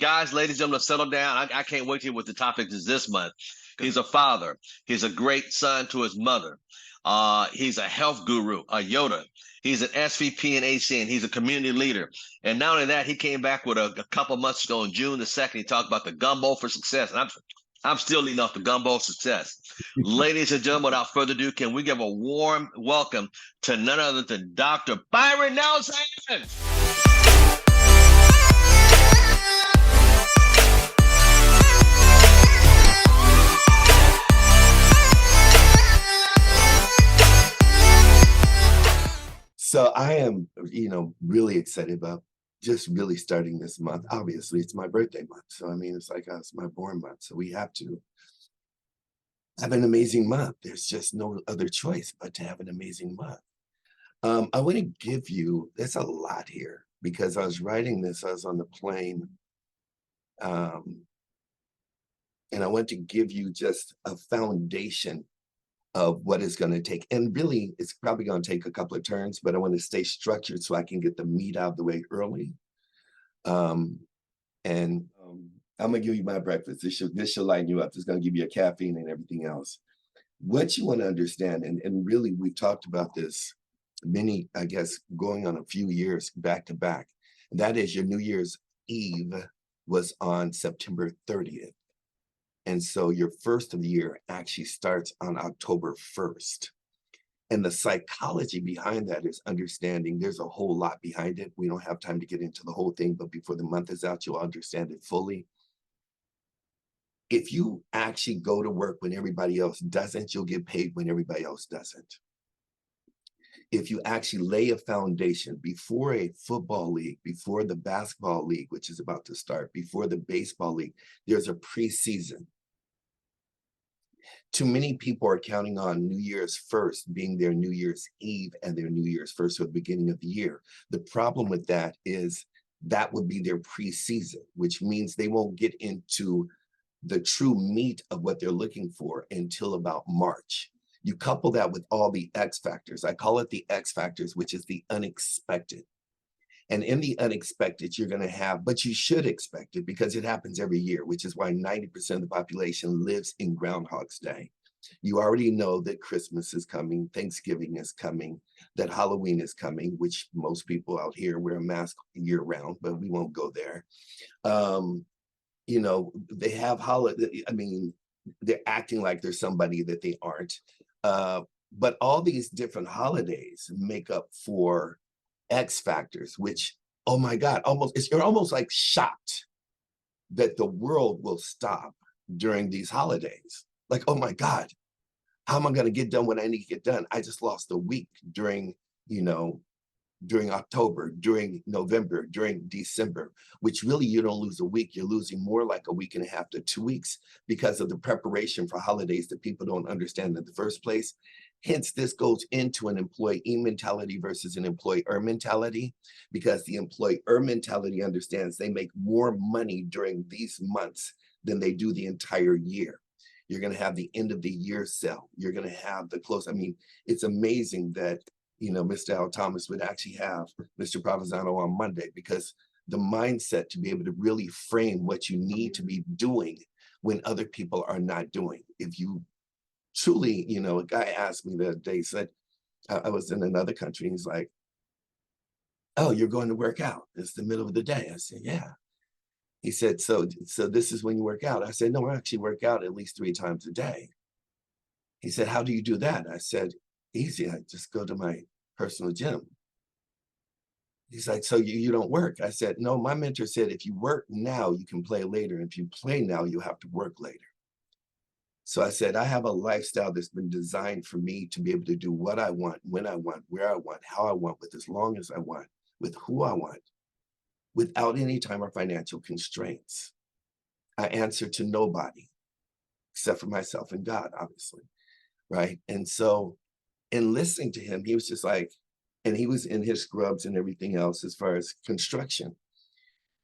Guys, ladies and gentlemen, settle down. I can't wait to hear what the topic is this month. He's a father. He's a great son to his mother. He's a health guru, a Yoda. He's an SVP in AC, and he's a community leader. And not only that, he came back with a couple months ago on June the 2nd. He talked about the gumbo for success. And I'm still leading off the gumbo success. Ladies and gentlemen, without further ado, can we give a warm welcome to none other than Dr. Byron Nelson? So I am, really excited about just really starting this month. Obviously, it's my birthday month. So, I mean, it's like it's my born month. So we have to have an amazing month. There's just no other choice but to have an amazing month. I want to give you, there's a lot here because I was writing this, I was on the plane. And I want to give you just a foundation of what it's going to take. And really, it's probably going to take a couple of turns, but I want to stay structured so I can get the meat out of the way early. And I'm going to give you my breakfast. This should lighten you up. It's going to give you a caffeine and everything else. What you want to understand, and really, we've talked about this many, I guess, going on a few years back to back. That is, your New Year's Eve was on September 30th. And so your first of the year actually starts on October 1st. And the psychology behind that is understanding there's a whole lot behind it. We don't have time to get into the whole thing, but before the month is out, you'll understand it fully. If you actually go to work when everybody else doesn't, you'll get paid when everybody else doesn't. If you actually lay a foundation before a football league, before the basketball league, which is about to start, before the baseball league, there's a preseason. Too many people are counting on New Year's 1st being their New Year's Eve and their New Year's 1st or the beginning of the year. The problem with that is that would be their preseason, which means they won't get into the true meat of what they're looking for until about March. You couple that with all the X factors. I call it the X factors, which is the unexpected. And in the unexpected, you're going to have, but you should expect it because it happens every year, which is why 90% of the population lives in Groundhog's Day. You already know that Christmas is coming, Thanksgiving is coming, that Halloween is coming, which most people out here wear a mask year round, but we won't go there. They have holiday. I mean, they're acting like they're somebody that they aren't. But all these different holidays make up for X factors, which, oh my God, you're almost like shocked that the world will stop during these holidays. Like, oh my God, how am I going to get done what I need to get done? I just lost a week during October, during November, during December, which really you don't lose a week. You're losing more like a week and a half to 2 weeks because of the preparation for holidays that people don't understand in the first place. Hence, this goes into an employee mentality versus an employer mentality, because the employer mentality understands they make more money during these months than they do the entire year. You're going to have the end of the year sale. You're going to have the close. I mean, it's amazing that Mr. Al Thomas would actually have Mr. Provenzano on Monday, because the mindset to be able to really frame what you need to be doing when other people are not doing. If you truly, a guy asked me the other day, he said, I was in another country, and he's like, oh, you're going to work out. It's the middle of the day. I said, yeah. He said, so this is when you work out. I said, no, I actually work out at least 3 times a day. He said, how do you do that? I said, easy. I just go to my personal gym. He's like, so you don't work? I said, no, my mentor said, if you work now, you can play later. And if you play now, you have to work later. So I said, I have a lifestyle that's been designed for me to be able to do what I want, when I want, where I want, how I want, with as long as I want, with who I want, without any time or financial constraints. I answer to nobody except for myself and God, obviously, right? And so in listening to him, he was just like, and he was in his scrubs and everything else as far as construction.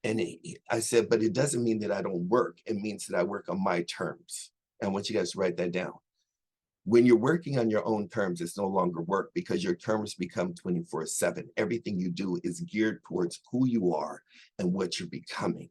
And I said, but it doesn't mean that I don't work. It means that I work on my terms. I want you guys to write that down. When you're working on your own terms, it's no longer work, because your terms become 24/7. Everything you do is geared towards who you are and what you're becoming.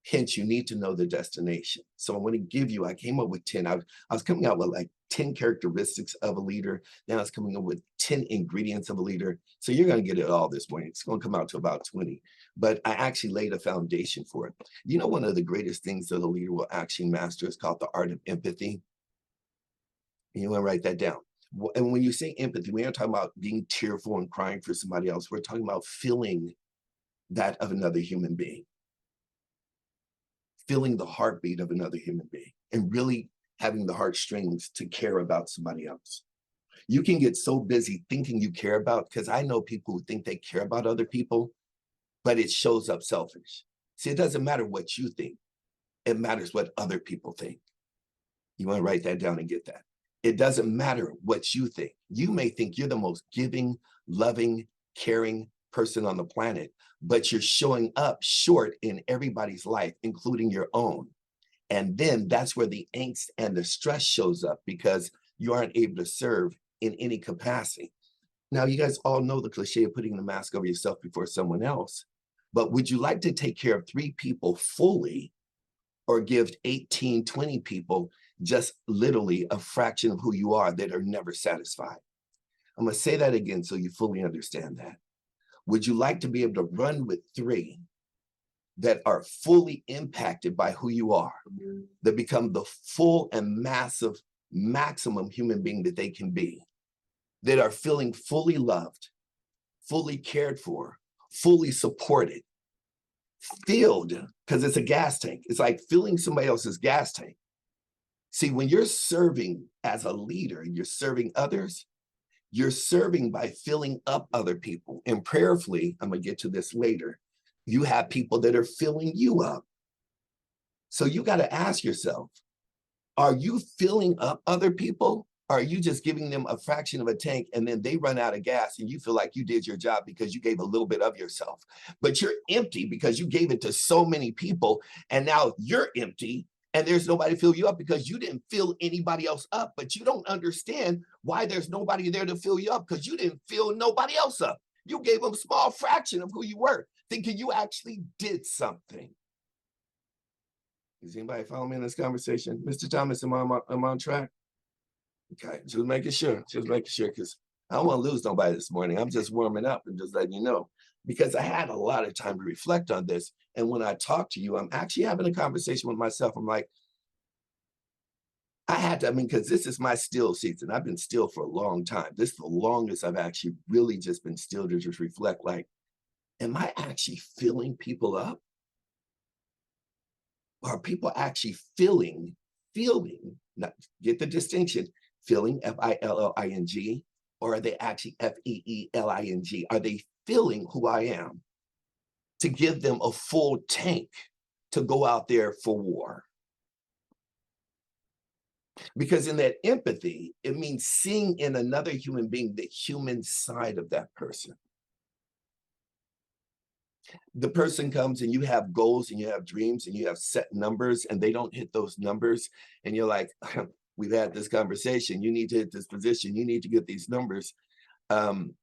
Hence, you need to know the destination. So I'm going to give you, I came up with 10. I was coming out with like 10 characteristics of a leader. Now it's coming up with 10 ingredients of a leader. So you're going to get it all this morning. It's going to come out to about 20. But I actually laid a foundation for it. You know, one of the greatest things that a leader will actually master is called the art of empathy. You want to write that down. And when you say empathy, we aren't talking about being tearful and crying for somebody else. We're talking about feeling that of another human being. Feeling the heartbeat of another human being and really having the heartstrings to care about somebody else. You can get so busy thinking you care about, because I know people who think they care about other people, but it shows up selfish. See, it doesn't matter what you think. It matters what other people think. You want to write that down and get that. It doesn't matter what you think. You may think you're the most giving, loving, caring person on the planet, but you're showing up short in everybody's life, including your own. And then that's where the angst and the stress shows up, because you aren't able to serve in any capacity. Now, you guys all know the cliche of putting the mask over yourself before someone else, but would you like to take care of 3 people fully, or give 18, 20 people just literally a fraction of who you are that are never satisfied? I'm going to say that again so you fully understand that. Would you like to be able to run with 3 that are fully impacted by who you are, that become the full and massive maximum human being that they can be, that are feeling fully loved, fully cared for, fully supported, filled, because it's a gas tank. It's like filling somebody else's gas tank. See, when you're serving as a leader, you're serving others, you're serving by filling up other people. And prayerfully, I'm going to get to this later, you have people that are filling you up. So you got to ask yourself, are you filling up other people? Or are you just giving them a fraction of a tank and then they run out of gas and you feel like you did your job because you gave a little bit of yourself, but you're empty because you gave it to so many people, and now you're empty and there's nobody to fill you up because you didn't fill anybody else up. But you don't understand why there's nobody there to fill you up, because you didn't fill nobody else up. You gave them a small fraction of who you were, thinking you actually did something. Is anybody following me in this conversation? Mr. Thomas, am I on track? Okay, just making sure, because I don't want to lose nobody this morning. I'm just warming up and just letting you know, because I had a lot of time to reflect on this. And when I talk to you, I'm actually having a conversation with myself. I'm like, because this is my still season. I've been still for a long time. This is the longest I've actually really just been still to just reflect, like, am I actually filling people up? Are people actually feeling, not get the distinction, feeling, F-I-L-L-I-N-G, or are they actually F-E-E-L-I-N-G? Are they feeling who I am, to give them a full tank to go out there for war? Because in that empathy, it means seeing in another human being the human side of that person. The person comes and you have goals and you have dreams and you have set numbers, and they don't hit those numbers. And you're like, we've had this conversation. You need to hit this position. You need to get these numbers. And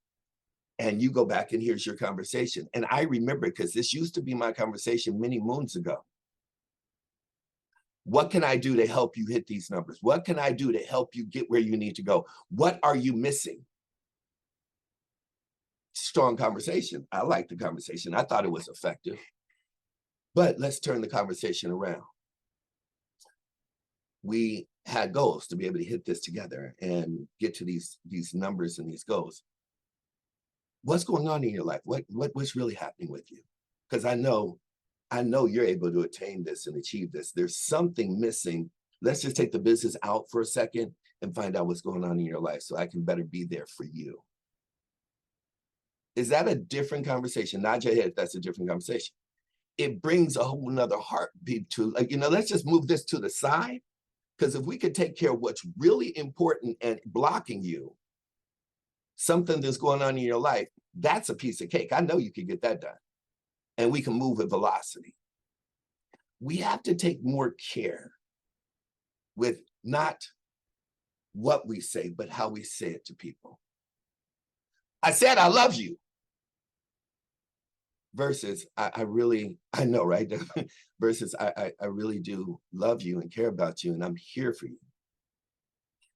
you go back and here's your conversation. And I remember, because this used to be my conversation many moons ago. What can I do to help you hit these numbers? What can I do to help you get where you need to go? What are you missing? Strong conversation. I liked the conversation. I thought it was effective. But let's turn the conversation around. We had goals to be able to hit this together and get to these numbers and these goals. What's going on in your life? What's really happening with you? Because I know you're able to attain this and achieve this. There's something missing. Let's just take the business out for a second and find out what's going on in your life so I can better be there for you. Is that a different conversation? Nod your head if that's a different conversation. It brings a whole nother heartbeat to, like, let's just move this to the side. Because if we could take care of what's really important and blocking you, something that's going on in your life, that's a piece of cake. I know you can get that done. And we can move with velocity. We have to take more care with not what we say, but how we say it to people. I said, I love you. versus I know, right? Versus I really do love you and care about you and I'm here for you.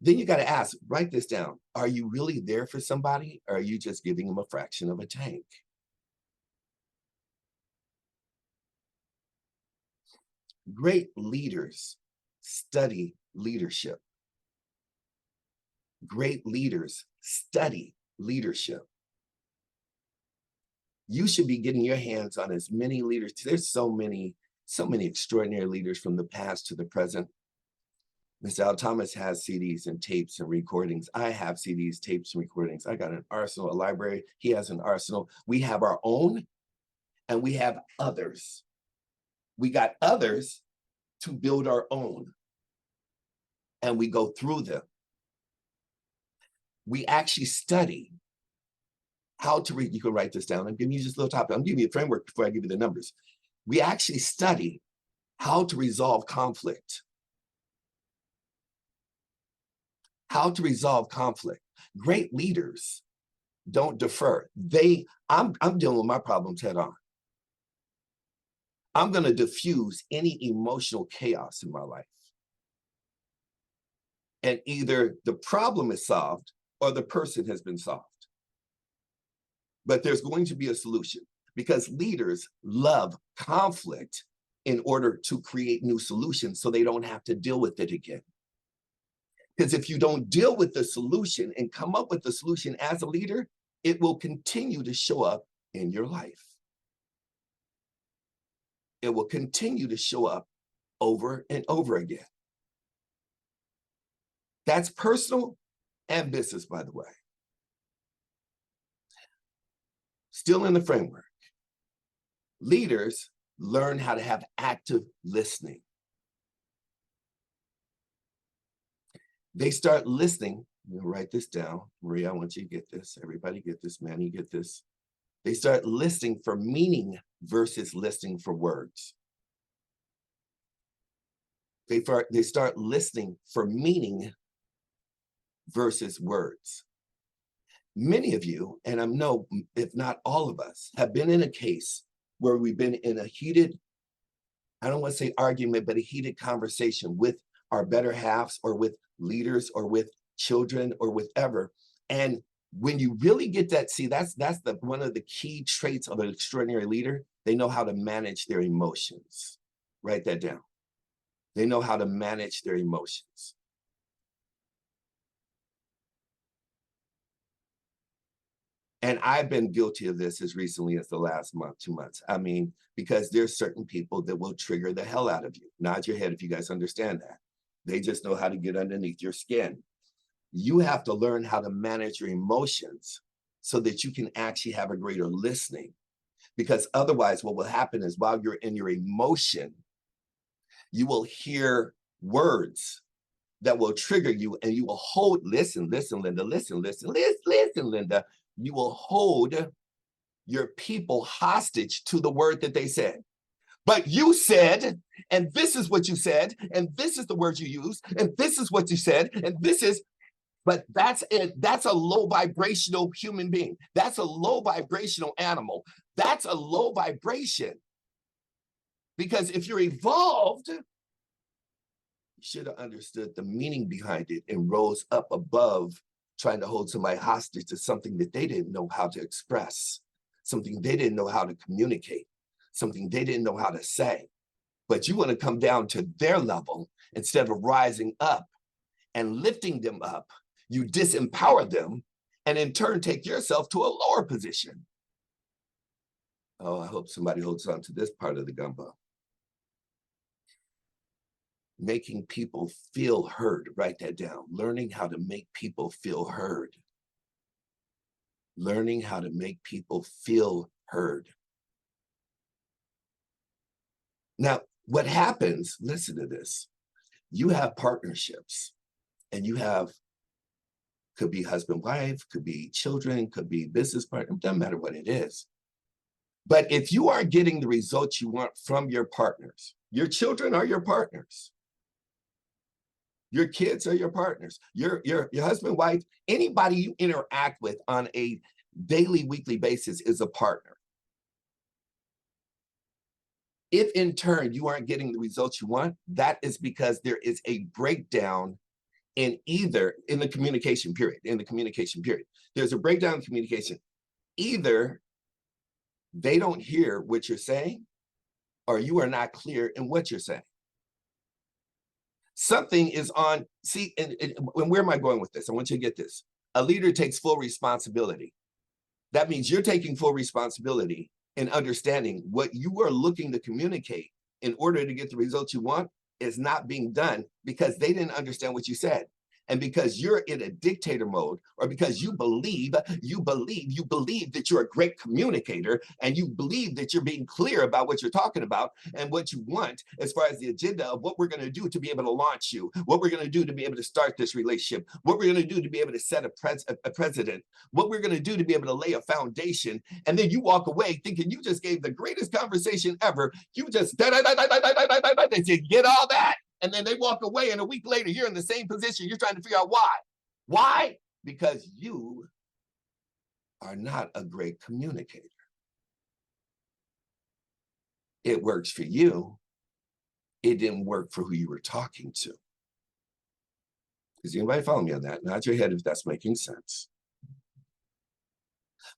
Then you got to ask, write this down. Are you really there for somebody? Or are you just giving them a fraction of a tank? Great leaders study leadership. Great leaders study leadership. You should be getting your hands on as many leaders. There's so many extraordinary leaders from the past to the present. Mr. Al Thomas has CDs and tapes and recordings. I have CDs, tapes, and recordings. I got an arsenal, a library. He has an arsenal. We have our own and we have others. We got others to build our own. And we go through them. We actually study how to read. You can write this down. I'm giving you just a little topic. I'm giving you a framework before I give you the numbers. We actually study how to resolve conflict. How to resolve conflict. Great leaders don't defer. I'm dealing with my problems head on. I'm going to diffuse any emotional chaos in my life. And either the problem is solved or the person has been solved. But there's going to be a solution because leaders love conflict in order to create new solutions so they don't have to deal with it again. Because if you don't deal with the solution and come up with the solution as a leader, it will continue to show up in your life. It will continue to show up over and over again. That's personal and business, by the way. Still in the framework. Leaders learn how to have active listening. They start listening. You know, write this down. Maria, I want you to get this. Everybody get this. Manny, get this. They start listening for meaning versus listening for words. They start listening for meaning versus words. Many of you, and I know if not all of us, have been in a case where we've been in a heated, I don't want to say argument, but a heated conversation with our better halves or with leaders or with children or with ever. And when you really get that, see, that's one of the key traits of an extraordinary leader. They know how to manage their emotions. Write that down. They know how to manage their emotions. And I've been guilty of this as recently as the last month, 2 months. I mean, because there's certain people that will trigger the hell out of you. Nod your head if you guys understand that. They just know how to get underneath your skin. You have to learn how to manage your emotions so that you can actually have a greater listening. Because otherwise, what will happen is while you're in your emotion, you will hear words that will trigger you and you will hold, listen, Linda, listen, Linda. You will hold your people hostage to the word that they said. But you said, and this is what you said, and this is the word you used, and this is what you said, and this is, but that's it. That's a low vibrational human being. That's a low vibrational animal. That's a low vibration. Because if you're evolved, you should have understood the meaning behind it and rose up above trying to hold somebody hostage to something that they didn't know how to express, something they didn't know how to communicate, something they didn't know how to say. But you want to come down to their level instead of rising up and lifting them up. You disempower them and in turn take yourself to a lower position. Oh, I hope somebody holds on to this part of the gumbo. Making people feel heard. Write that down. Learning how to make people feel heard. Learning how to make people feel heard. Now, what happens, listen to this. You have partnerships and you have, could be husband, wife, could be children, could be business partner, doesn't matter what it is. But if you are getting the results you want from your partners, your children are your partners. Your kids are your partners. Your husband, wife, anybody you interact with on a daily, weekly basis is a partner. If in turn you aren't getting the results you want, that is because there is a breakdown in the communication period, there's a breakdown in communication. Either they don't hear what you're saying, or you are not clear in what you're saying. Something is on, see, and where am I going with this? I want you to get this. A leader takes full responsibility. That means you're taking full responsibility and understanding what you are looking to communicate in order to get the results you want is not being done because they didn't understand what you said. And because you're in a dictator mode, or because you believe that you're a great communicator, and you believe that you're being clear about what you're talking about and what you want as far as the agenda of what we're going to do to be able to launch you, what we're going to do to be able to start this relationship, what we're going to do to be able to set a precedent, what we're going to do to be able to lay a foundation. And then you walk away thinking you just gave the greatest conversation ever. You just get all that. And then they walk away, and a week later, you're in the same position. You're trying to figure out why. Why? Because you are not a great communicator. It works for you. It didn't work for who you were talking to. Is anybody following me on that? Nod your head if that's making sense.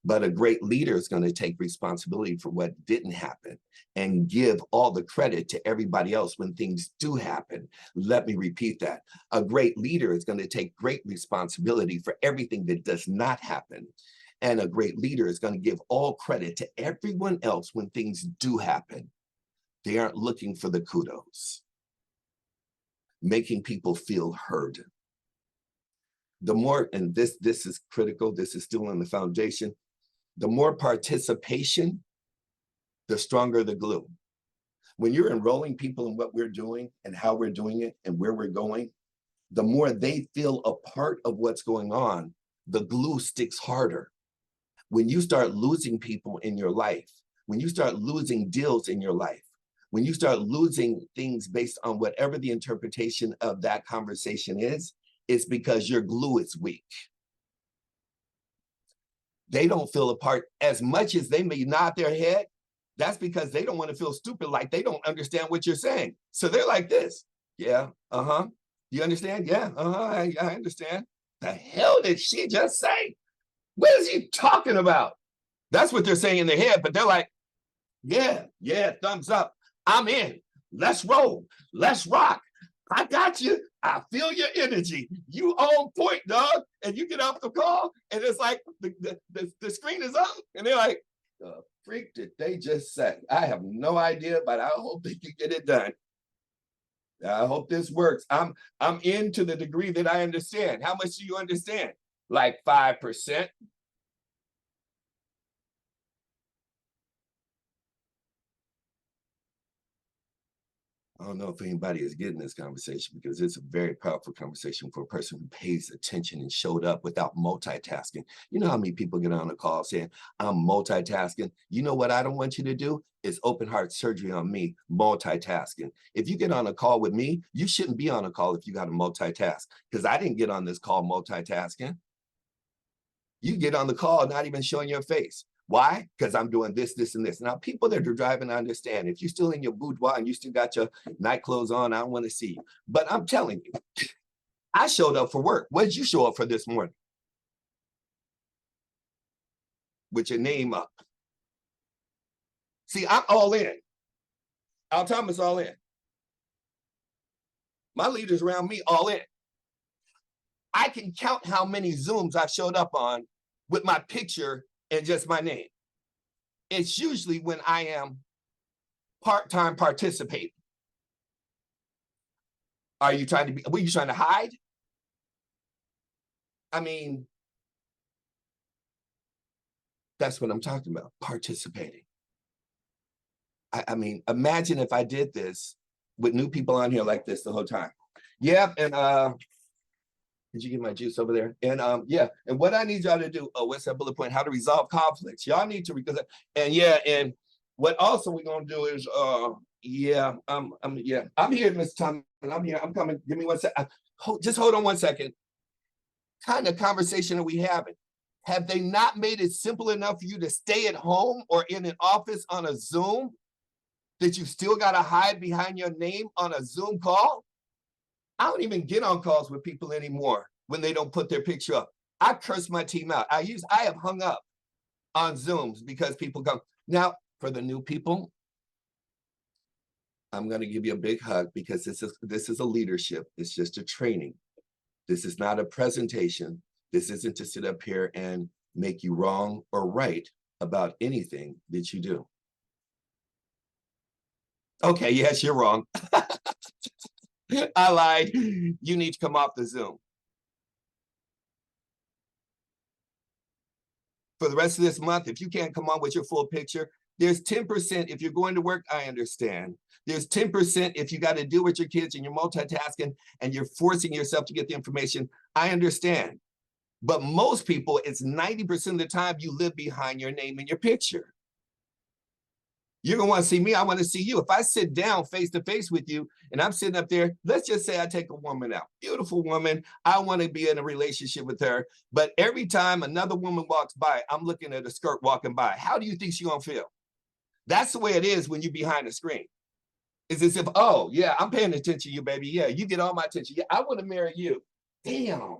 But a great leader is going to take responsibility for what didn't happen and give all the credit to everybody else when things do happen. Let me repeat that. A great leader is going to take great responsibility for everything that does not happen. And a great leader is going to give all credit to everyone else when things do happen. They aren't looking for the kudos. Making people feel heard. The more, and this is critical, this is still on the foundation, the more participation, the stronger the glue. When you're enrolling people in what we're doing and how we're doing it and where we're going, the more they feel a part of what's going on, the glue sticks harder. When you start losing people in your life, when you start losing deals in your life, when you start losing things based on whatever the interpretation of that conversation is, it's because your glue is weak. They don't feel a part as much as they may nod their head. That's because they don't want to feel stupid, like they don't understand what you're saying. So they're like this. Yeah, you understand? Yeah, I understand. The hell did she just say? What is he talking about? That's what they're saying in their head, but they're like, yeah, thumbs up. I'm in. Let's roll. Let's rock. I got you. I feel your energy. You on point, dog. And you get off the call, and it's like the screen is up, and they're like, the freak did they just say? I have no idea, but I hope they can get it done. I hope this works. I'm in to the degree that I understand. How much do you understand? Like 5%. I don't know if anybody is getting this conversation, because it's a very powerful conversation for a person who pays attention and showed up without multitasking. You know how many people get on a call saying, I'm multitasking? You know what I don't want you to do is open heart surgery on me, multitasking. If you get on a call with me, you shouldn't be on a call if you got to multitask, because I didn't get on this call multitasking. You get on the call not even showing your face. Why? Because I'm doing this, this, and this. Now, people that are driving understand. If you're still in your boudoir and you still got your night clothes on, I don't want to see you. But I'm telling you, I showed up for work. What did you show up for this morning? With your name up. See, I'm all in. Al Thomas all in. My leaders around me all in. I can count how many Zooms I've showed up on with my picture and just my name. It's usually when I am part-time participating. Were you trying to hide? I mean, that's what I'm talking about, participating. I mean, imagine if I did this with new people on here like this the whole time. Yeah, and did you get my juice over there? And yeah, and what I need y'all to do, what's that bullet point? How to resolve conflicts. Y'all need to, because, and yeah, and what also we're gonna do is I'm here, Mr. Thomas, and I'm here, I'm coming. Give me 1 second. Just hold on 1 second. Kind of conversation are we having? Have they not made it simple enough for you to stay at home or in an office on a Zoom that you still got to hide behind your name on a Zoom call? I don't even get on calls with people anymore when they don't put their picture up. I curse my team out. I have hung up on Zooms because people come. Now, for the new people, I'm going to give you a big hug because this is a leadership. It's just a training. This is not a presentation. This isn't to sit up here and make you wrong or right about anything that you do. Okay, yes, you're wrong. I lied. You need to come off the Zoom. For the rest of this month, if you can't come on with your full picture, there's 10% if you're going to work, I understand. There's 10% if you got to deal with your kids and you're multitasking and you're forcing yourself to get the information, I understand. But most people, it's 90% of the time you live behind your name and your picture. You're gonna want to see me, I want to see you. If I sit down face to face with you and I'm sitting up there, let's just say I take a woman out, beautiful woman, I want to be in a relationship with her, but every time another woman walks by, I'm looking at a skirt walking by. How do you think she's gonna feel? That's the way it is when you're behind the screen. It's as if, oh yeah, I'm paying attention to you, baby. Yeah, you get all my attention. Yeah, I want to marry you. Damn.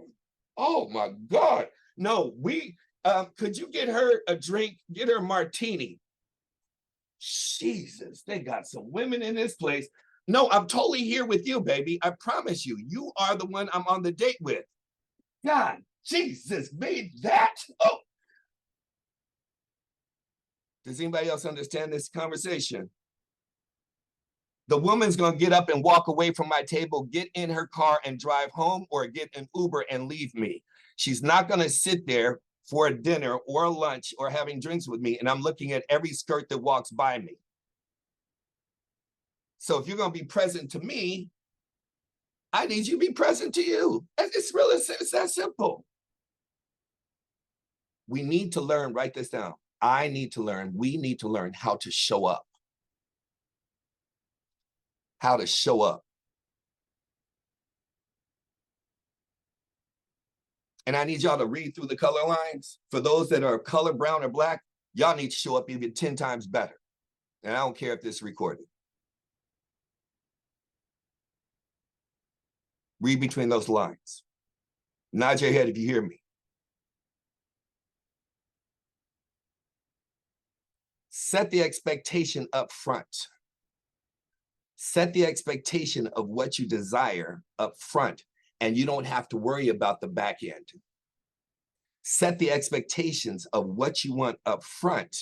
Oh my God. No, could you get her a drink, get her a martini? Jesus, they got some women in this place. No, I'm totally here with you, baby. I promise you, you are the one I'm on the date with. God, Jesus made that. Oh. Does anybody else understand this conversation? The woman's going to get up and walk away from my table, get in her car and drive home, or get an Uber and leave me. She's not going to sit there for a dinner or a lunch or having drinks with me, and I'm looking at every skirt that walks by me. So if you're going to be present to me, I need you to be present to you. It's really, it's that simple. We need to learn, write this down. I need to learn, we need to learn how to show up. How to show up. And I need y'all to read through the color lines. For those that are color brown or black, y'all need to show up even 10 times better. And I don't care if this is recorded. Read between those lines. Nod your head if you hear me. Set the expectation up front. Set the expectation of what you desire up front, and you don't have to worry about the back end. Set the expectations of what you want up front,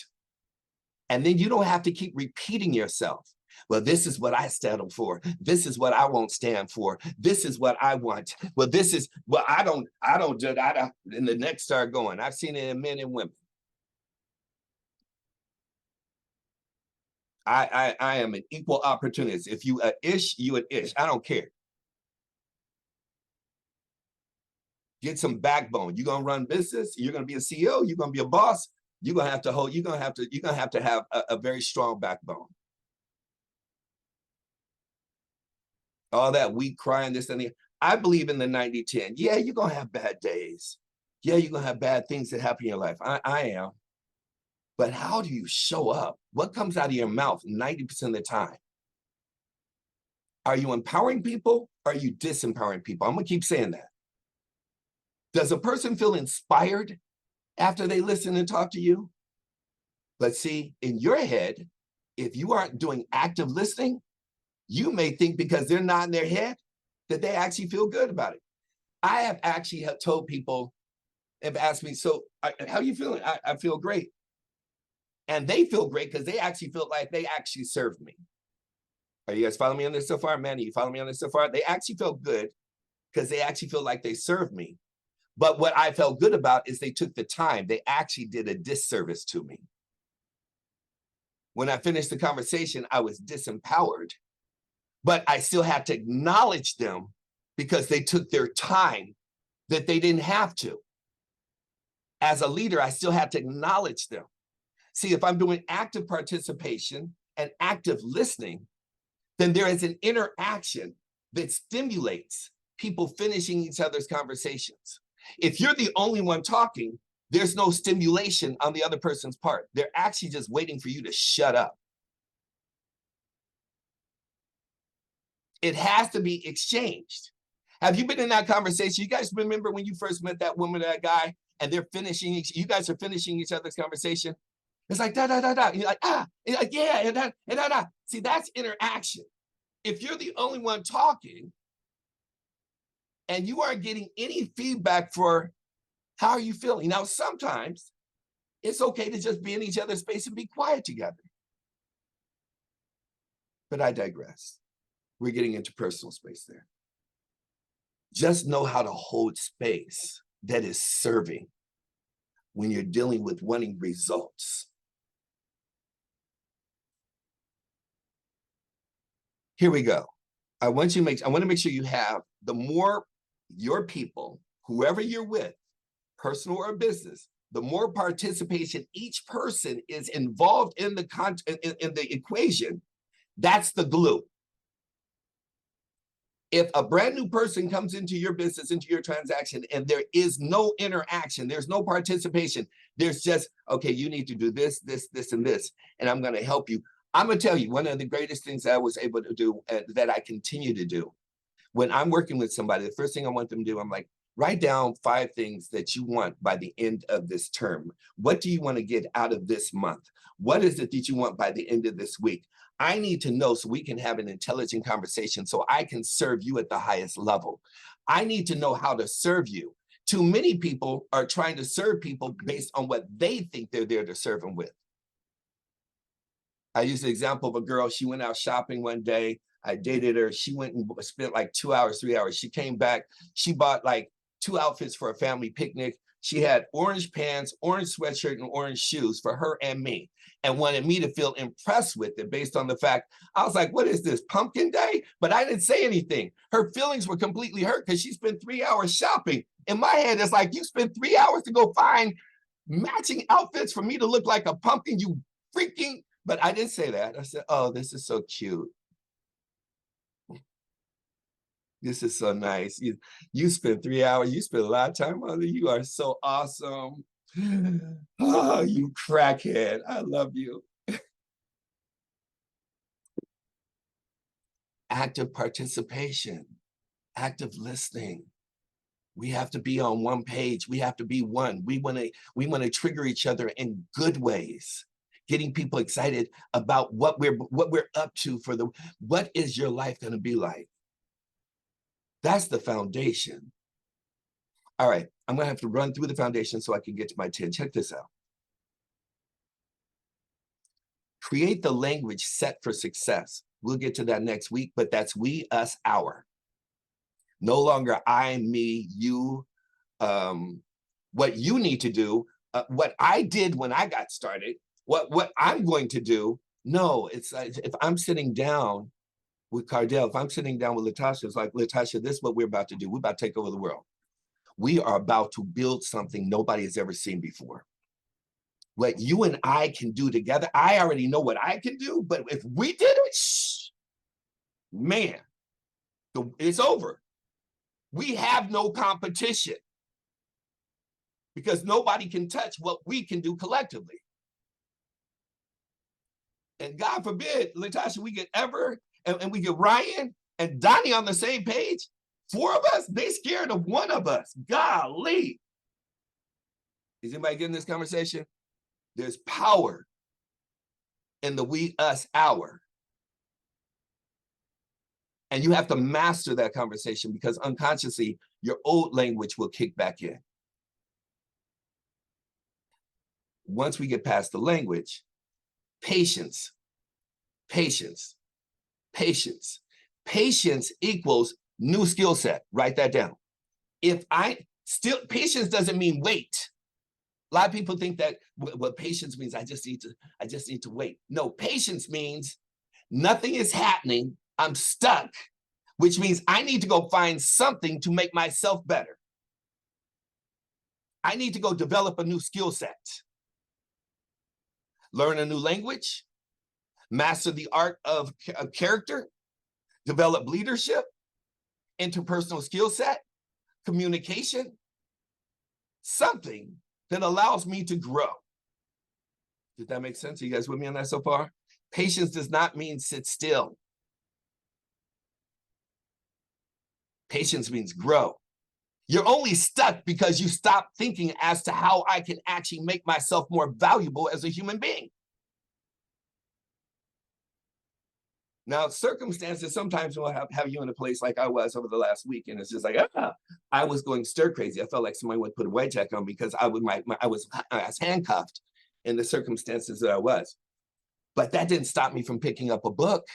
and then you don't have to keep repeating yourself. Well, this is what I stand for. This is what I won't stand for. This is what I want. Well, this is, well, I don't, and the next start going. I've seen it in men and women. I am an equal opportunist. If you ish, you an ish. I don't care. Get some backbone. You're gonna run business. You're gonna be a CEO. You're gonna be a boss. You're gonna have to hold. You're gonna have to have a very strong backbone. All that weak crying, this and the. I believe in the 90-10. Yeah, you're gonna have bad days. Yeah, you're gonna have bad things that happen in your life. I am. But how do you show up? What comes out of your mouth 90% of the time? Are you empowering people? Or are you disempowering people? I'm gonna keep saying that. Does a person feel inspired after they listen and talk to you? But see, in your head, if you aren't doing active listening, you may think because they're not in their head that they actually feel good about it. I have actually told people, have asked me, so how are you feeling? I feel great. And they feel great because they actually feel like they actually served me. Are you guys following me on this so far? Manny, you follow me on this so far? They actually felt good because they actually feel like they served me. But what I felt good about is they took the time. They actually did a disservice to me. When I finished the conversation, I was disempowered, but I still had to acknowledge them because they took their time that they didn't have to. As a leader, I still had to acknowledge them. See, if I'm doing active participation and active listening, then there is an interaction that stimulates people finishing each other's conversations. If you're the only one talking, there's no stimulation on the other person's part. They're actually just waiting for you to shut up. It has to be exchanged. Have you been in that conversation? You guys remember when you first met that woman or that guy, and they're finishing, you guys are finishing each other's conversation? It's like, da, da, da, da. You're like, ah, you're like, yeah, and da, and da, da. See, that's interaction. If you're the only one talking and you aren't getting any feedback for how are you feeling? Now, sometimes it's okay to just be in each other's space and be quiet together. But I digress. We're getting into personal space there. Just know how to hold space that is serving when you're dealing with wanting results. Here we go. I want to make sure you have, the more your people, whoever you're with, personal or business, the more participation each person is involved in the equation, that's the glue. If a brand new person comes into your business, into your transaction, and there is no interaction, there's no participation, there's just, okay, you need to do this, this, this, and this, and I'm going to help you. I'm going to tell you, one of the greatest things I was able to do, that I continue to do, when I'm working with somebody, the first thing I want them to do, I'm like, write down 5 things that you want by the end of this term. What do you want to get out of this month? What is it that you want by the end of this week? I need to know so we can have an intelligent conversation so I can serve you at the highest level. I need to know how to serve you. Too many people are trying to serve people based on what they think they're there to serve them with. I use the example of a girl. She went out shopping one day. I dated her. She went and spent like 2 hours, 3 hours. She came back. She bought like 2 outfits for a family picnic. She had orange pants, orange sweatshirt, and orange shoes for her and me, and wanted me to feel impressed with it based on the fact, I was like, what is this, pumpkin day? But I didn't say anything. Her feelings were completely hurt because she spent 3 hours shopping. In my head, it's like, you spent 3 hours to go find matching outfits for me to look like a pumpkin, you freaking, but I didn't say that. I said, oh, this is so cute. This is so nice. You spent 3 hours. You spent a lot of time on it. You are so awesome. Oh, you crackhead. I love you. Active participation, active listening. We have to be on one page. We have to be one. We want to trigger each other in good ways, getting people excited about what we're up to for what is your life going to be like? That's the foundation. All right, I'm going to have to run through the foundation so I can get to my 10. Check this out. Create the language set for success. We'll get to that next week, but that's we, us, our. No longer I, me, you. What you need to do, what I did when I got started, what I'm going to do. No, it's if I'm sitting down with Cardell, if I'm sitting down with Latasha, it's like, Latasha, this is what we're about to do. We're about to take over the world. We are about to build something nobody has ever seen before. What you and I can do together, I already know what I can do, but if we did it, man, it's over. We have no competition because nobody can touch what we can do collectively. And God forbid, Latasha, we get Ever and we get Ryan and Donnie on the same page. 4 of us, they scared of 1 of us. Golly. Is anybody getting this conversation? There's power in the we, us, our. And you have to master that conversation because unconsciously, your old language will kick back in. Once we get past the language, patience, patience, patience. Patience equals new skill set. Write that down. Patience doesn't mean wait. A lot of people think that what patience means, I just need to wait. No, patience means nothing is happening. I'm stuck, which means I need to go find something to make myself better. I need to go develop a new skill set. Learn a new language, master the art of character, develop leadership, interpersonal skill set, communication, something that allows me to grow. Did that make sense? Are you guys with me on that so far? Patience does not mean sit still. Patience means grow. You're only stuck because you stop thinking as to how I can actually make myself more valuable as a human being. Now, circumstances sometimes will have you in a place like I was over the last week, and it's just like, I was going stir crazy. I felt like somebody would put a wedge jack on because I was handcuffed in the circumstances that I was. But that didn't stop me from picking up a book.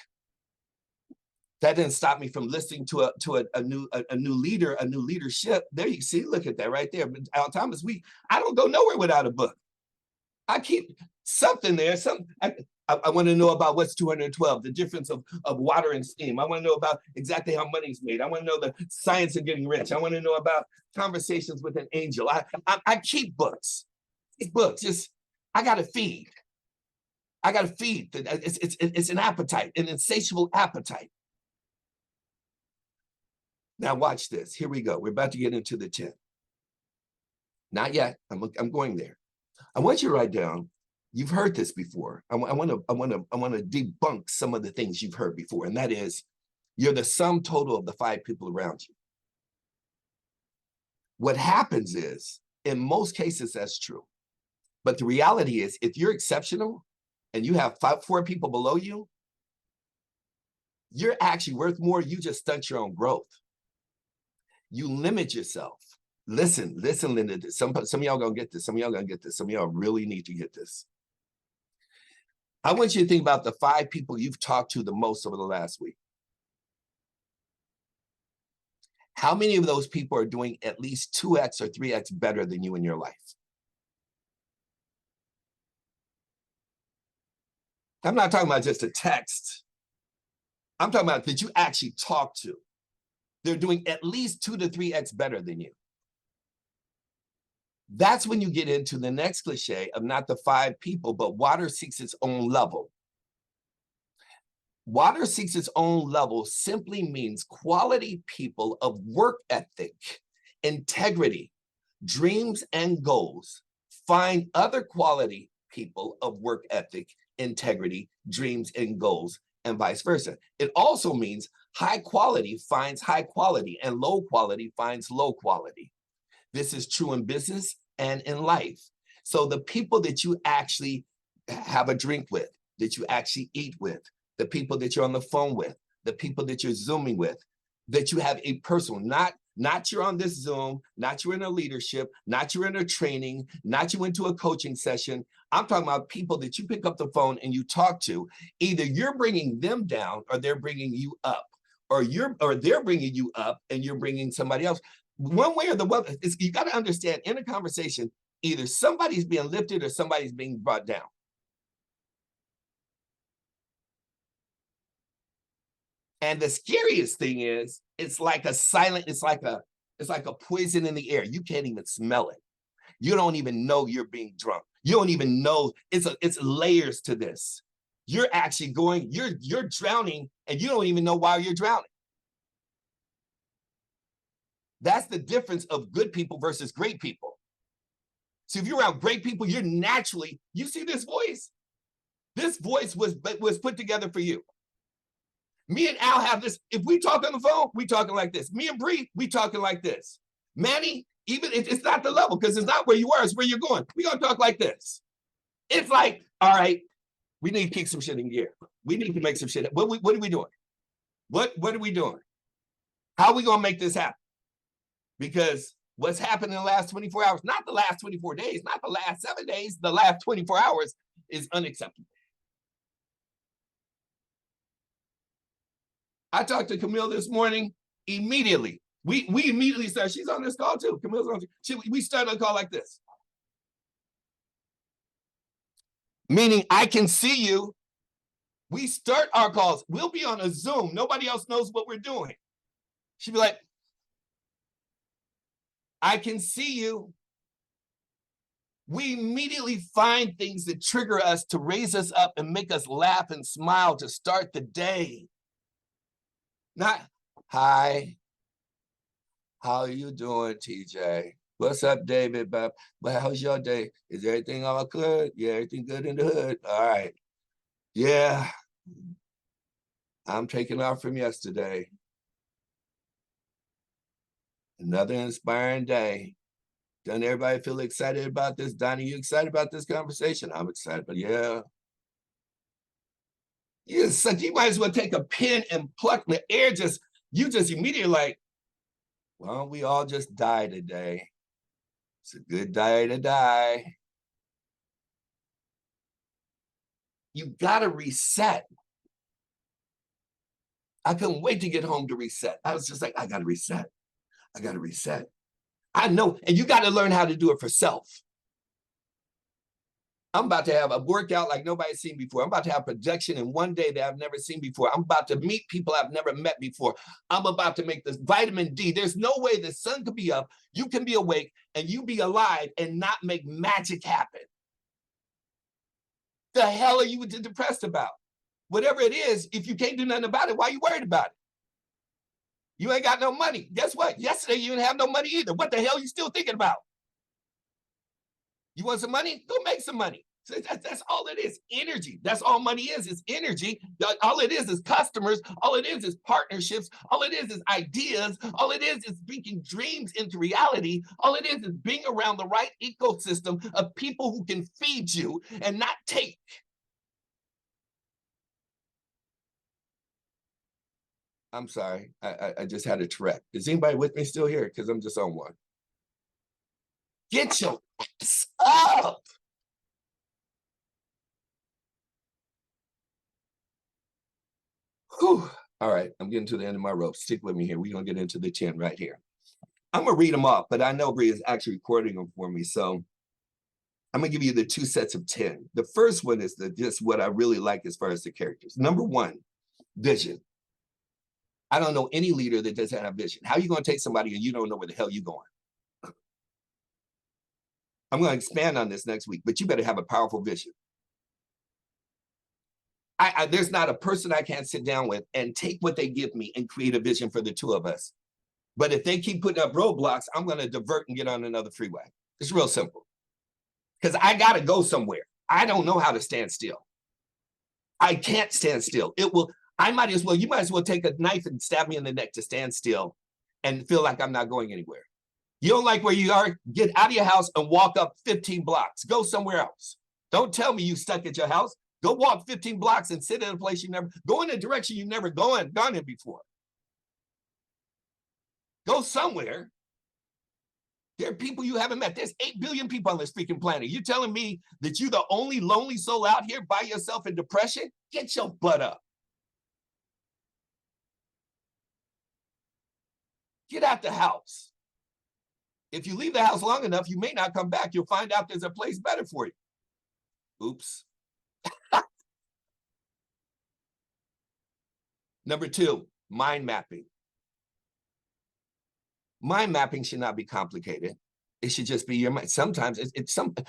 That didn't stop me from listening to a new leader, a new leadership. There you see, look at that right there. But Al Thomas, I don't go nowhere without a book. I keep something there. I want to know about what's 212, the difference of water and steam. I want to know about exactly how money's made. I want to know the science of getting rich. I want to know about conversations with an angel. I keep books. These books, I got to feed. I got to feed. It's an appetite, an insatiable appetite. Now watch this. Here we go. We're about to get into the 10. Not yet. I'm going there. I want you to write down. You've heard this before. I want to debunk some of the things you've heard before, and that is, you're the sum total of the 5 people around you. What happens is, in most cases, that's true. But the reality is, if you're exceptional and you have 4 people below you, you're actually worth more. You just stunt your own growth. You limit yourself. Listen, Linda. Some of y'all gonna get this. Some of y'all gonna get this. Some of y'all really need to get this. I want you to think about the 5 people you've talked to the most over the last week. How many of those people are doing at least 2x or 3x better than you in your life? I'm not talking about just a text. I'm talking about that you actually talk to. They're doing at least 2 to 3x better than you. That's when you get into the next cliche of not the 5 people, but water seeks its own level. Water seeks its own level simply means quality people of work ethic, integrity, dreams, and goals find other quality people of work ethic, integrity, dreams, and goals, and vice versa. It also means high quality finds high quality and low quality finds low quality. This is true in business and in life. So the people that you actually have a drink with, that you actually eat with, the people that you're on the phone with, the people that you're Zooming with, that you have a personal, not you're on this Zoom, not you're in a leadership, not you're in a training, not you into a coaching session. I'm talking about people that you pick up the phone and you talk to. Either you're bringing them down or they're bringing you up, or they're bringing you up and you're bringing somebody else. One way or the other, you got to understand in a conversation, either somebody's being lifted or somebody's being brought down. And the scariest thing is, it's like a poison in the air. You can't even smell it. You don't even know you're being drunk. You don't even know it's layers to this. You're actually you're drowning and you don't even know why you're drowning. That's the difference of good people versus great people. So if you're around great people, you're naturally, you see this voice? This voice was put together for you. Me and Al have this. If we talk on the phone, we talking like this. Me and Bree, we talking like this. Manny, even if it's not the level, because it's not where you are, it's where you're going. We gonna talk like this. It's like, all right, we need to kick some shit in gear. We need to make some shit. What are we doing? What are we doing? How are we gonna make this happen? Because what's happened in the last 24 hours, not the last 24 days, not the last 7 days, the last 24 hours is unacceptable. I talked to Camille this morning immediately. We immediately started. She's on this call too. Camille's on. We started a call like this. Meaning I can see you. We start our calls. We'll be on a Zoom. Nobody else knows what we're doing. She'd be like, I can see you. We immediately find things that trigger us to raise us up and make us laugh and smile to start the day. Not, hi, how are you doing, TJ? What's up, David? But how's your day? Is everything all good? Yeah, everything good in the hood? All right. Yeah, I'm taking off from yesterday. Another inspiring day. Doesn't everybody feel excited about this? Donnie, you excited about this conversation? I'm excited, but yeah. You might as well take a pen and pluck the air. You just immediately like, well, we all just die today. It's a good day to die. You gotta reset. I couldn't wait to get home to reset. I was just like, I gotta reset. I gotta reset. I know, and you gotta learn how to do it for self. I'm about to have a workout like nobody's seen before. I'm about to have projection in one day that I've never seen before. I'm about to meet people I've never met before. I'm about to make this vitamin D. There's no way the sun could be up, you can be awake, and you be alive and not make magic happen. The hell are you depressed about? Whatever it is, if you can't do nothing about it, why are you worried about it? You ain't got no money. Guess what? Yesterday you didn't have no money either. What the hell are you still thinking about? You want some money? Go make some money. So that's all it is. Energy. That's all money is energy. All it is customers. All it is partnerships. All it is ideas. All it is speaking dreams into reality. All it is being around the right ecosystem of people who can feed you and not take. I'm sorry. I just had a Tourette. Is anybody with me still here? Because I'm just on one. Get your ass up. Whew. All right, I'm getting to the end of my rope. Stick with me here. We're going to get into the 10 right here. I'm going to read them off, but I know Bree is actually recording them for me. So I'm going to give you the 2 sets of 10. The first one is just what I really like as far as the characters. Number 1, vision. I don't know any leader that doesn't have vision. How are you going to take somebody and you don't know where the hell you're going? I'm going to expand on this next week, but you better have a powerful vision. There's not a person I can't sit down with and take what they give me and create a vision for the 2 of us. But if they keep putting up roadblocks, I'm going to divert and get on another freeway. It's real simple. Because I got to go somewhere. I don't know how to stand still. I can't stand still. You might as well take a knife and stab me in the neck to stand still and feel like I'm not going anywhere. You don't like where you are? Get out of your house and walk up 15 blocks. Go somewhere else. Don't tell me you stuck at your house. Go walk 15 blocks and sit in a place go in a direction you've never gone in before. Go somewhere. There are people you haven't met. There's 8 billion people on this freaking planet. You're telling me that you're the only lonely soul out here by yourself in depression? Get your butt up. Get out the house. If you leave the house long enough, you may not come back. You'll find out there's a place better for you. Oops. Number 2, mind mapping. Mind mapping should not be complicated. It should just be your mind. Sometimes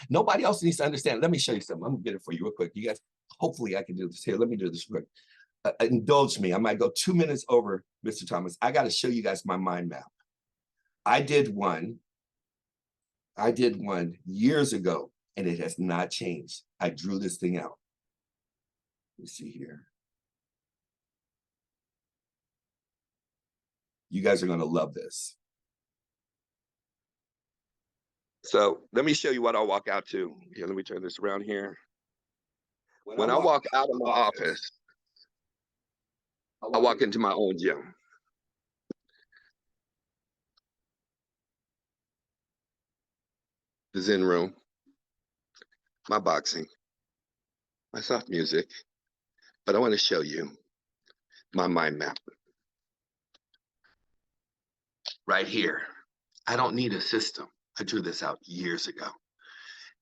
nobody else needs to understand. Let me show you something. I'm gonna get it for you real quick. You guys, hopefully I can do this here. Let me do this quick. Indulge me. I might go 2 minutes over, Mr. Thomas. I got to show you guys my mind map. I did one years ago, and it has not changed. I drew this thing out. Let me see here. You guys are going to love this. So let me show you what I'll walk out to. Here, let me turn this around here. When I walk out of my office, I walk into my own gym. The Zen room, my boxing, my soft music. But I want to show you my mind map. Right here. I don't need a system. I drew this out years ago.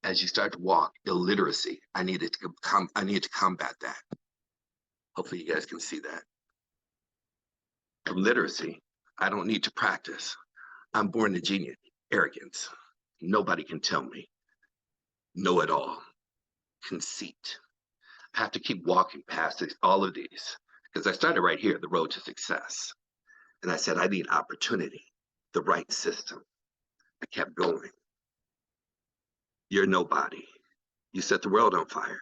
As you start to walk, illiteracy, I need to combat that. Hopefully you guys can see that. Illiteracy, I don't need to practice. I'm born to genius, arrogance. Nobody can tell me. Know it all. Conceit. I have to keep walking past all of these because I started right here, the road to success. And I said, I need opportunity, the right system. I kept going. You're nobody. You set the world on fire.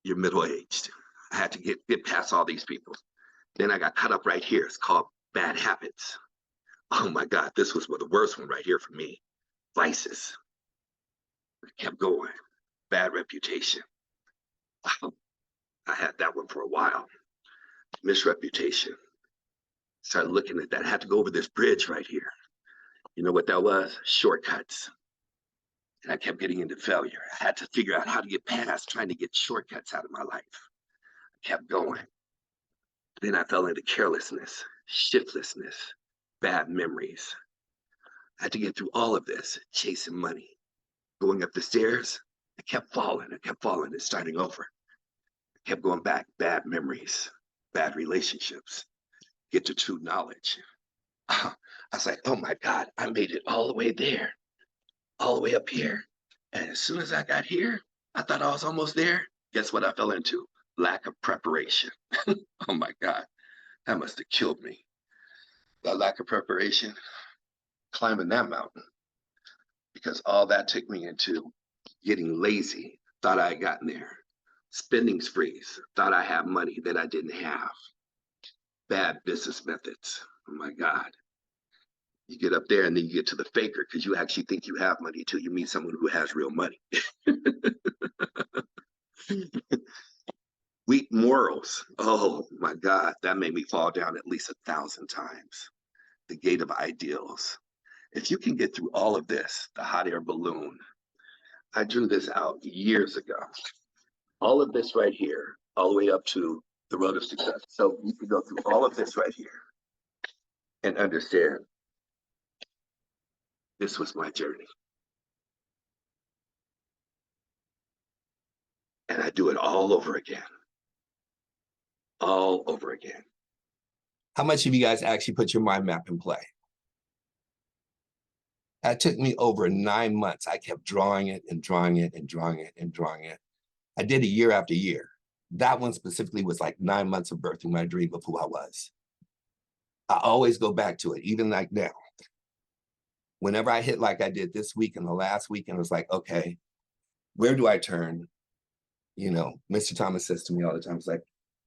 You're middle-aged. I had to get past all these people. Then I got cut up right here. It's called bad habits. Oh my God, this was the worst one right here for me. Vices. I kept going. Bad reputation. Wow. I had that one for a while. Misreputation. Started looking at that. I had to go over this bridge right here. You know what that was? Shortcuts. And I kept getting into failure. I had to figure out how to get past trying to get shortcuts out of my life. I kept going. Then I fell into carelessness, shiftlessness, bad memories. I had to get through all of this, chasing money. Going up the stairs, I kept falling and starting over. I kept going back, bad memories, bad relationships, get to true knowledge. I was like, oh my God, I made it all the way there, all the way up here. And as soon as I got here, I thought I was almost there. Guess what I fell into? Lack of preparation. Oh my God, that must have killed me. That lack of preparation, climbing that mountain, because all that took me into getting lazy, thought I had gotten there. Spending sprees, thought I had money that I didn't have. Bad business methods. Oh my God. You get up there and then you get to the faker because you actually think you have money until you meet someone who has real money. Weak morals. Oh my God, that made me fall down at least 1,000 times. The gate of ideals. If you can get through all of this, the hot air balloon, I drew this out years ago. All of this right here, all the way up to the road of success. So you can go through all of this right here and understand this was my journey. And I do it all over again. All over again. How much of you guys actually put your mind map in play? That took me over 9 months. I kept drawing it and drawing it and drawing it and drawing it. I did it year after year. That one specifically was like 9 months of birthing my dream of who I was. I always go back to it, even like now. Whenever I hit like I did this week and the last week, and it was like, okay, where do I turn? You know, Mr. Thomas says to me all the time, it's like,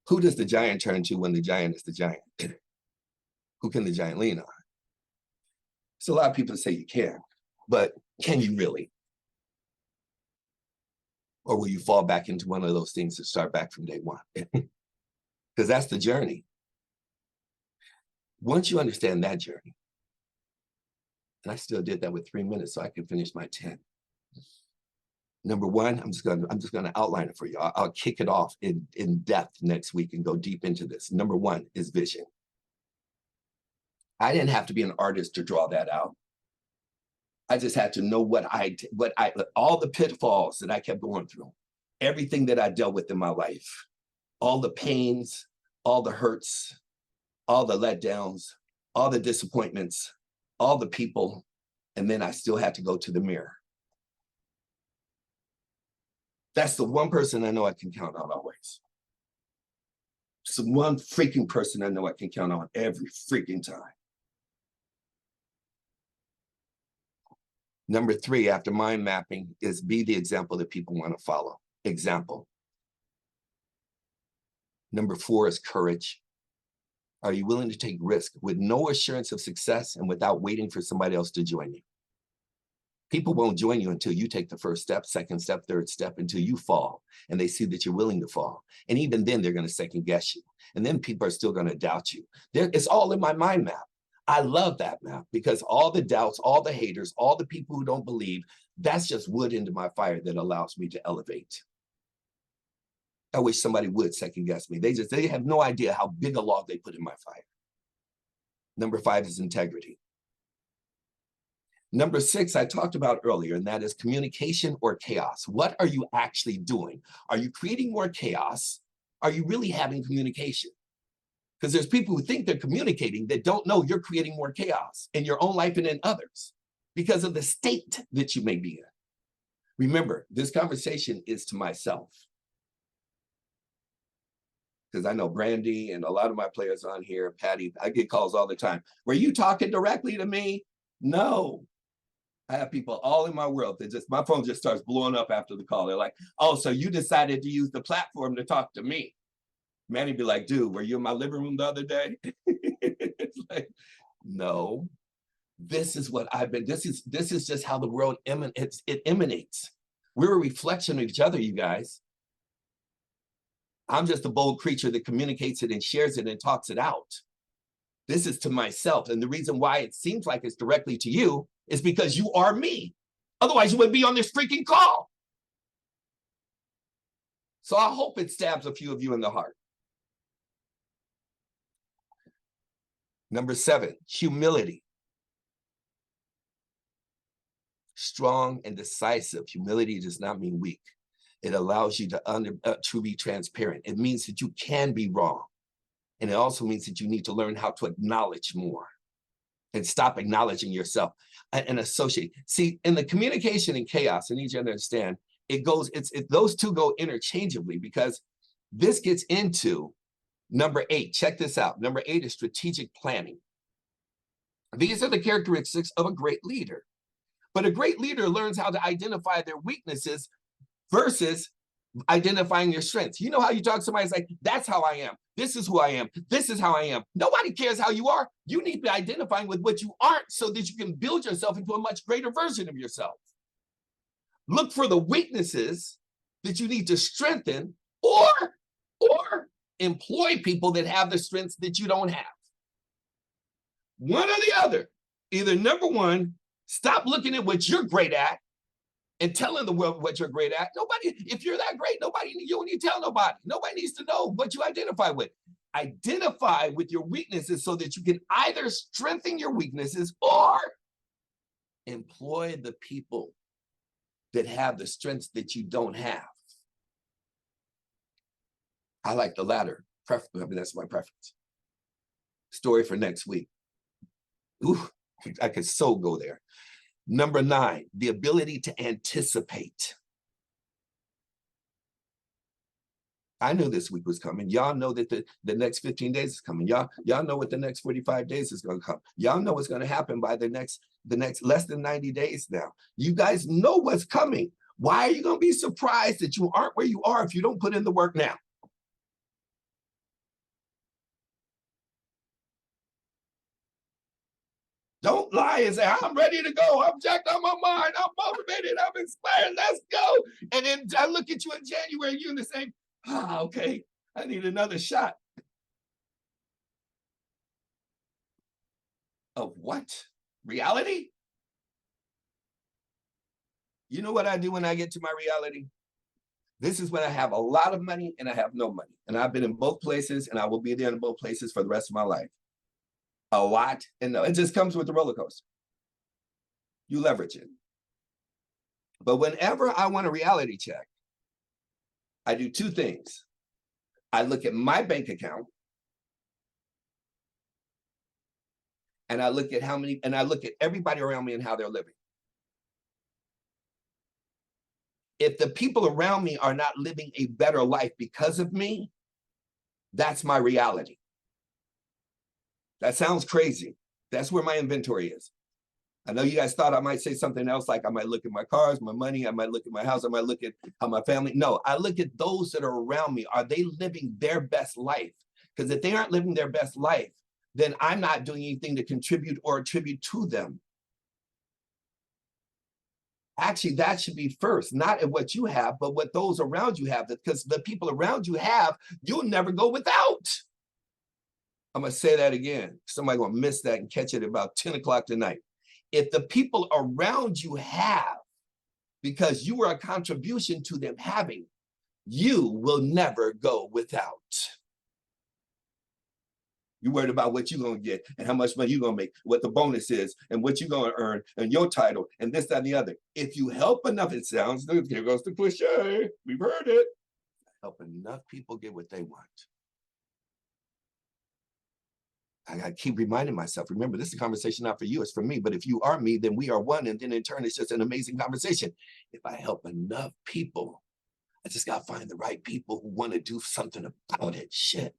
who does the giant turn to when the giant is the giant? Who can the giant lean on? So a lot of people say you can, but can you really? Or will you fall back into one of those things to start back from day one? Because that's the journey. Once you understand that journey, and I still did that with 3 minutes so I can finish my 10. Number one, I'm just gonna outline it for you. I'll kick it off in depth next week and go deep into this. Number one is vision. I didn't have to be an artist to draw that out. I just had to know all the pitfalls that I kept going through, everything that I dealt with in my life, all the pains, all the hurts, all the letdowns, all the disappointments, all the people, and then I still had to go to the mirror. That's the one person I know I can count on always. It's the one freaking person I know I can count on every freaking time. Number three, after mind mapping, is be the example that people want to follow. Example. Number four is courage. Are you willing to take risk with no assurance of success and without waiting for somebody else to join you? People won't join you until you take the first step, second step, third step, until you fall and they see that you're willing to fall. And even then, they're going to second guess you. And then people are still going to doubt you. It's all in my mind map. I love that map because all the doubts, all the haters, all the people who don't believe, that's just wood into my fire that allows me to elevate. I wish somebody would second guess me. They have no idea how big a log they put in my fire. Number five is integrity. Number six, I talked about earlier, and that is communication or chaos. What are you actually doing? Are you creating more chaos? Are you really having communication? Because there's people who think they're communicating that don't know you're creating more chaos in your own life and in others because of the state that you may be in. Remember, this conversation is to myself. Because I know Brandy and a lot of my players on here, Patty, I get calls all the time. Were you talking directly to me? No. I have people all in my world that my phone just starts blowing up after the call. They're like, oh, so you decided to use the platform to talk to me. Manny be like, dude, were you in my living room the other day? It's like, no. This is what I've been, this is just how the world it emanates. We're a reflection of each other, you guys. I'm just a bold creature that communicates it and shares it and talks it out. This is to myself. And the reason why it seems like it's directly to you is because you are me. Otherwise, you wouldn't be on this freaking call. So I hope it stabs a few of you in the heart. Number 7, humility. Strong and decisive. Humility does not mean weak. It allows you to be transparent. It means that you can be wrong. And it also means that you need to learn how to acknowledge more and stop acknowledging yourself and associate. See, in the communication and chaos, I need you to understand, those two go interchangeably, because this gets into number 8. Check this out. Number 8 is strategic planning. These are the characteristics of a great leader. But a great leader learns how to identify their weaknesses versus identifying your strengths. You know how you talk to somebody, it's like, that's how I am. This is who I am. This is how I am. Nobody cares how you are. You need to be identifying with what you aren't so that you can build yourself into a much greater version of yourself. Look for the weaknesses that you need to strengthen, or employ people that have the strengths that you don't have. One or the other. Either number 1, stop looking at what you're great at and telling the world what you're great at. Nobody, if you're that great, you don't need to tell nobody. Nobody needs to know what you identify with. Identify with your weaknesses so that you can either strengthen your weaknesses or employ the people that have the strengths that you don't have. I like the latter. That's my preference. Story for next week. Ooh, I could so go there. Number 9, the ability to anticipate. I knew this week was coming. Y'all know that the next 15 days is coming. Y'all know what the next 45 days is going to come. Y'all know what's going to happen by the next less than 90 days now. You guys know what's coming. Why are you going to be surprised that you aren't where you are if you don't put in the work now? Don't lie and say, I'm ready to go. I'm jacked on my mind. I'm motivated. I'm inspired. Let's go. And then I look at you in January, you're in the same, okay, I need another shot. Of what? Reality? You know what I do when I get to my reality? This is when I have a lot of money and I have no money. And I've been in both places, and I will be there in both places for the rest of my life. A lot and no. It just comes with the roller coaster. You leverage it. But whenever I want a reality check, I do 2 things. I look at my bank account, and I look at I look at everybody around me and how they're living. If the people around me are not living a better life because of me, that's my reality. That sounds crazy. That's where my inventory is. I know you guys thought I might say something else, like I might look at my cars, my money, I might look at my house, I might look at how my family. No, I look at those that are around me. Are they living their best life? Because if they aren't living their best life, then I'm not doing anything to contribute or attribute to them. Actually, that should be first, not at what you have, but what those around you have, because the people around you have, you'll never go without. I'm going to say that again. Somebody going to miss that and catch it about 10 o'clock tonight. If the people around you have, because you were a contribution to them having, you will never go without. You're worried about what you're going to get and how much money you're going to make, what the bonus is and what you're going to earn and your title and this, that, and the other. If you help enough, it sounds, here goes the cliche. We've heard it. Help enough people get what they want. I keep reminding myself, remember, this is a conversation not for you, it's for me. But if you are me, then we are one. And then in turn, it's just an amazing conversation. If I help enough people, I just got to find the right people who want to do something about it. Shit.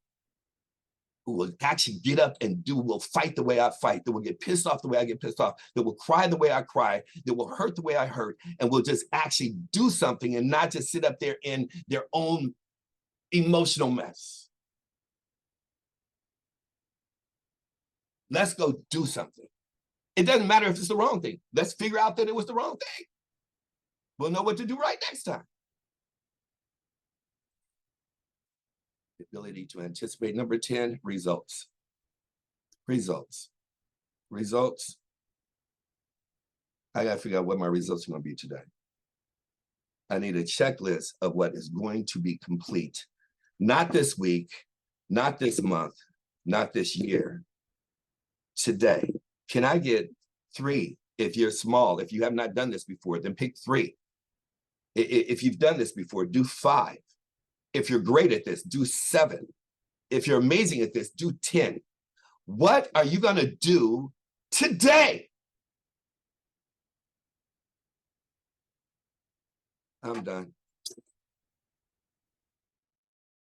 Who will actually get up and will fight the way I fight, that will get pissed off the way I get pissed off, that will cry the way I cry, that will hurt the way I hurt, and will just actually do something and not just sit up there in their own emotional mess. Let's go do something. It doesn't matter if it's the wrong thing. Let's figure out that it was the wrong thing. We'll know what to do right next time. The ability to anticipate. Number 10, results. Results. Results. I got to figure out what my results are going to be today. I need a checklist of what is going to be complete. Not this week, not this month, not this year. Today. Can I get 3? If you're small, if you have not done this before, then pick 3. If you've done this before, do 5. If you're great at this, do 7. If you're amazing at this, do 10. What are you going to do today? I'm done.